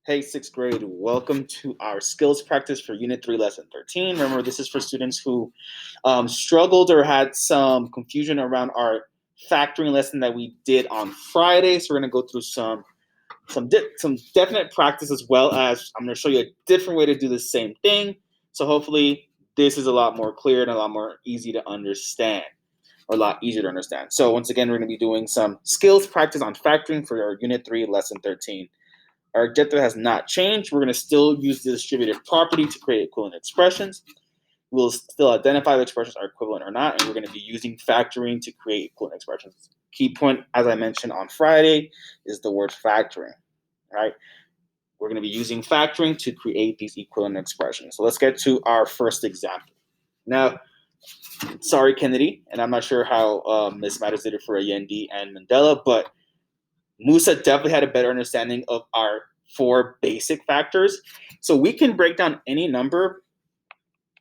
Hey, sixth grade, welcome to our skills practice for Unit 3, Lesson 13. Remember, this is for students who struggled or had some confusion around our factoring lesson that we did on Friday. So we're going to go through some definite practice, as well as I'm going to show you a different way to do the same thing. So hopefully this is a lot more clear and a lot more easy to understand, or a lot easier to understand. So once again, we're going to be doing some skills practice on factoring for our Unit 3, Lesson 13. Our objective has not changed. We're going to still use the distributive property to create equivalent expressions. We'll still identify the expressions are equivalent or not, and we're going to be using factoring to create equivalent expressions. Key point, as I mentioned on Friday, is the word factoring. Right? We're going to be using factoring to create these equivalent expressions. So let's get to our first example. Now, sorry, Kennedy, and I'm not sure how Ms. Matters did it for Allende and Mandela, but Musa definitely had a better understanding of our four basic factors. So we can break down any number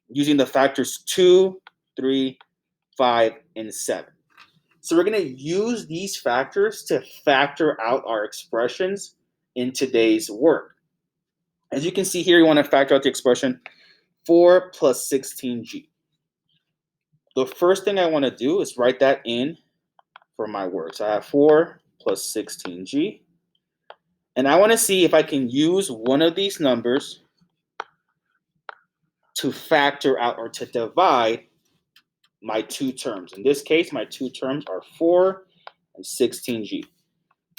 using the factors 2, 3, 5, and 7. So we're going to use these factors to factor out our expressions in today's work. As you can see here, you want to factor out the expression 4 plus 16g. The first thing I want to do is write that in for my work. So I have 4 plus 16g. And I want to see if I can use one of these numbers to factor out or to divide my two terms. In this case, my two terms are 4 and 16g.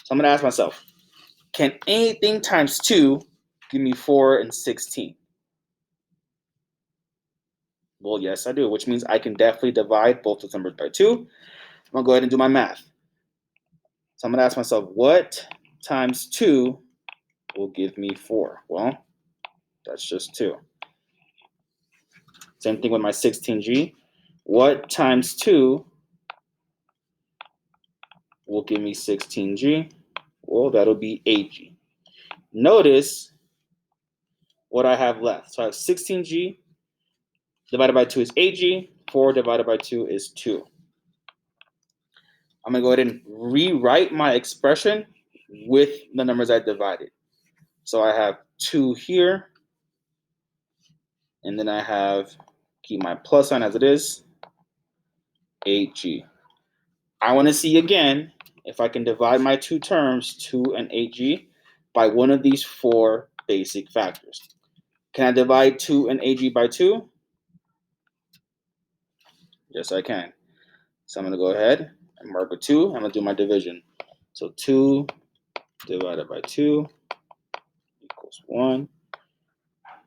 So I'm going to ask myself, can anything times 2 give me 4 and 16? Well, yes, I do, which means I can definitely divide both those numbers by 2. I'm going to go ahead and do my math. So I'm going to ask myself, what times 2 will give me 4? Well, that's just 2. Same thing with my 16g. What times 2 will give me 16g? Well, that'll be 8g. Notice what I have left. So I have 16g divided by 2 is 8g. 4 divided by 2 is 2. I'm going to go ahead and rewrite my expression with the numbers I divided. So I have 2 here. And then I have, keep my plus sign as it is, 8g. I want to see again if I can divide my two terms, 2 and 8g, by one of these four basic factors. Can I divide 2 and 8g by 2? Yes, I can. So I'm going to go ahead and mark a 2. I'm going to do my division. So 2 divided by 2 equals 1.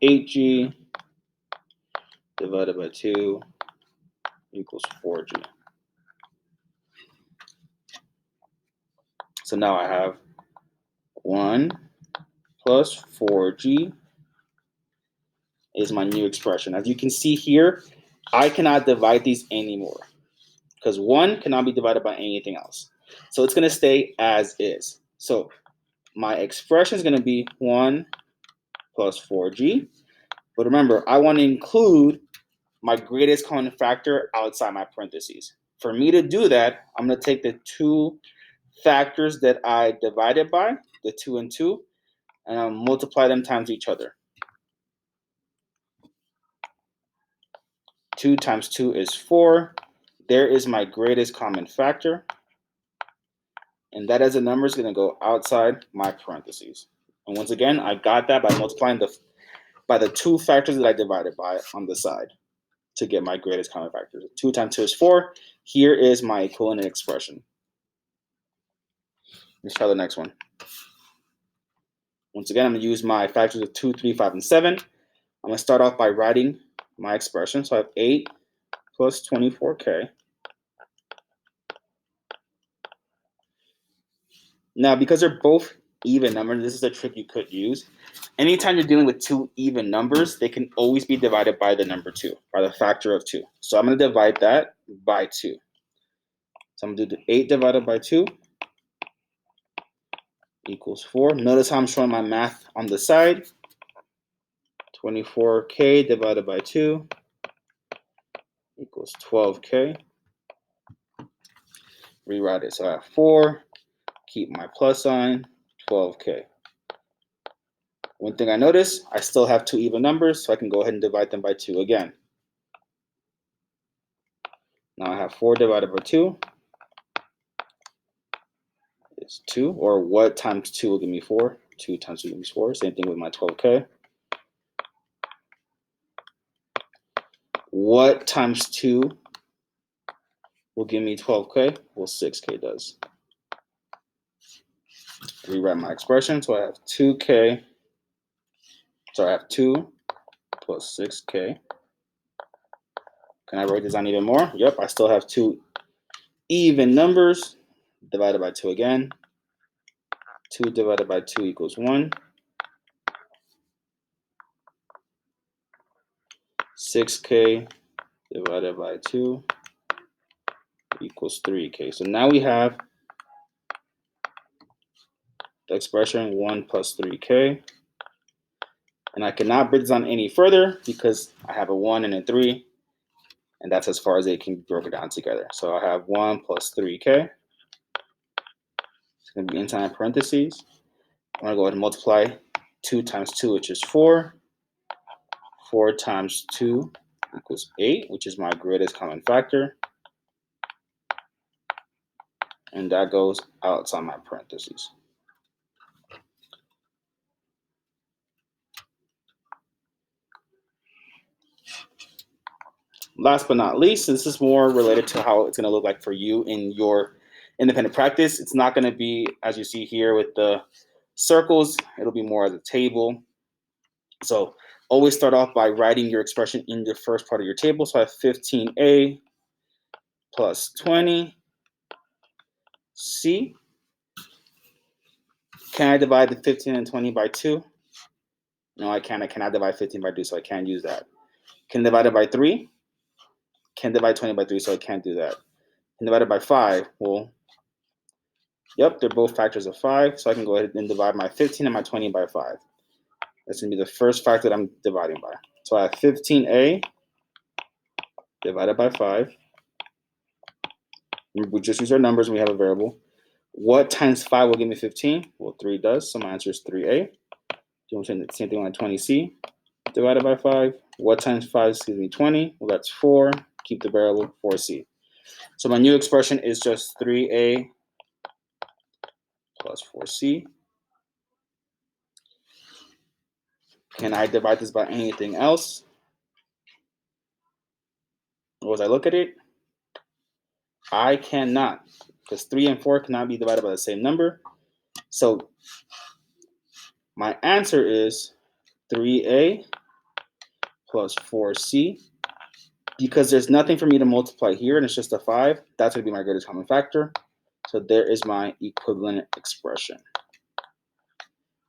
8g divided by 2 equals 4g. So now I have 1 plus 4g is my new expression. As you can see here, I cannot divide these anymore because 1 cannot be divided by anything else. So it's going to stay as is. So my expression is going to be 1 plus 4g. But remember, I want to include my greatest common factor outside my parentheses. For me to do that, I'm going to take the two factors that I divided by, the 2 and 2, and I'll multiply them times each other. 2 times 2 is 4. There is my greatest common factor. And that as a number is going to go outside my parentheses. And once again, I got that by multiplying by the two factors that I divided by on the side to get my greatest common factor. 2 times 2 is 4. Here is my equivalent expression. Let's try the next one. Once again, I'm going to use my factors of 2, 3, 5, and 7. I'm going to start off by writing my expression. So I have 8 plus 24k. Now, because they're both even numbers, this is a trick you could use. Anytime you're dealing with two even numbers, they can always be divided by the number 2, by the factor of 2. So I'm going to divide that by 2. So I'm going to do 8 divided by 2 equals 4. Notice how I'm showing my math on the side. 24k divided by 2 equals 12k. Rewrite it. So I have 4, keep my plus sign, 12k. One thing I notice, I still have two even numbers, so I can go ahead and divide them by 2 again. Now I have 4 divided by 2 is 2, or what times 2 will give me 4? 2 times 2 gives me 4. Same thing with my 12K. What times 2 will give me 12K? Well, 6K does. Rewrite my expression, so I have 2K. So I have 2 plus 6K. Can I write this down even more? Yep, I still have 2 even numbers. Divided by 2 again. 2 divided by 2 equals 1. 6K divided by 2 equals 3K. So now we have the expression 1 plus 3K. And I cannot break this down any further because I have a 1 and a 3. And that's as far as they can be broken down together. So I have 1 plus 3K. It's going to be inside parentheses. I'm going to go ahead and multiply 2 times 2, which is 4. 4 times 2 equals 8, which is my greatest common factor. And that goes outside my parentheses. Last but not least, this is more related to how it's going to look like for you in your independent practice. It's not going to be, as you see here with the circles, it'll be more as a table. So always start off by writing your expression in the first part of your table. So I have 15A plus 20C. Can I divide the 15 and 20 by 2? No, I can't. I cannot divide 15 by 2, so I can't use that. Can divide it by 3? Can divide 20 by 3, so I can't do that. Can divide it by 5? Well, yep, they're both factors of 5, so I can go ahead and divide my 15 and my 20 by 5. That's going to be the first factor that I'm dividing by. So I have 15A divided by 5. We just use our numbers and we have a variable. What times 5 will give me 15? Well, 3 does, so my answer is 3A. Do the same thing on 20C divided by 5. What times 5 gives me 20? Well, that's 4. Keep the variable 4C. So my new expression is just 3A plus 4C. Can I divide this by anything else? Or as I look at it, I cannot, because 3 and 4 cannot be divided by the same number. So my answer is 3A plus 4C. Because there's nothing for me to multiply here, and it's just a 5, that's going to be my greatest common factor. So there is my equivalent expression.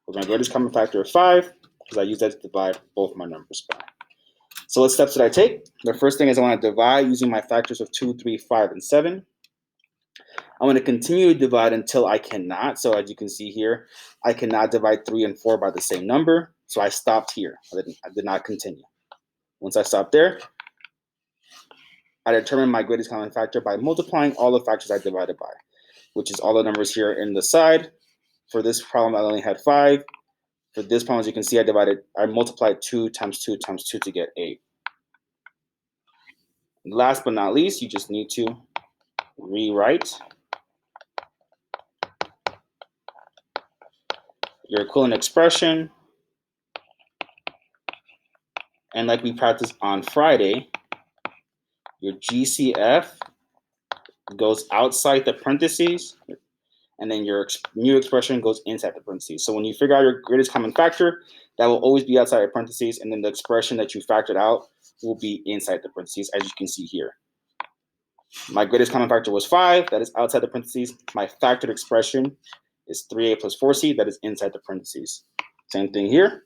With my greatest common factor of 5, because I use that to divide both my numbers by. So what steps did I take? The first thing is I want to divide using my factors of 2, 3, 5, and 7. I want to continue to divide until I cannot. So as you can see here, I cannot divide 3 and 4 by the same number. So I stopped here. I did not continue. Once I stopped there, I determined my greatest common factor by multiplying all the factors I divided by, which is all the numbers here in the side. For this problem, I only had 5. For this problem, as you can see, I multiplied 2 times 2 times 2 to get 8. Last but not least, you just need to rewrite your equivalent expression. And like we practiced on Friday, your GCF goes outside the parentheses, and then your new expression goes inside the parentheses. So when you figure out your greatest common factor, that will always be outside the parentheses, and then the expression that you factored out will be inside the parentheses, as you can see here. My greatest common factor was 5, that is outside the parentheses. My factored expression is 3A plus 4C, that is inside the parentheses. Same thing here.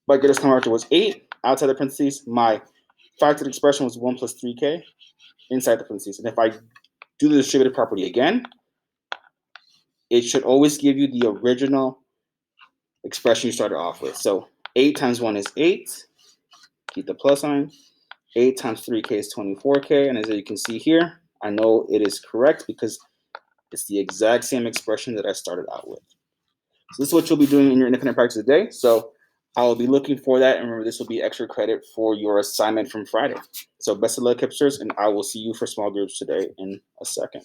My greatest common factor was 8, outside the parentheses. My factored expression was 1 plus 3K, inside the parentheses. And if I do the distributive property again, it should always give you the original expression you started off with. So 8 times 1 is 8. Keep the plus sign. 8 times 3K is 24K. And as you can see here, I know it is correct because it's the exact same expression that I started out with. So this is what you'll be doing in your independent practice today. So I will be looking for that. And remember, this will be extra credit for your assignment from Friday. So best of luck, hipsters, and I will see you for small groups today in a second.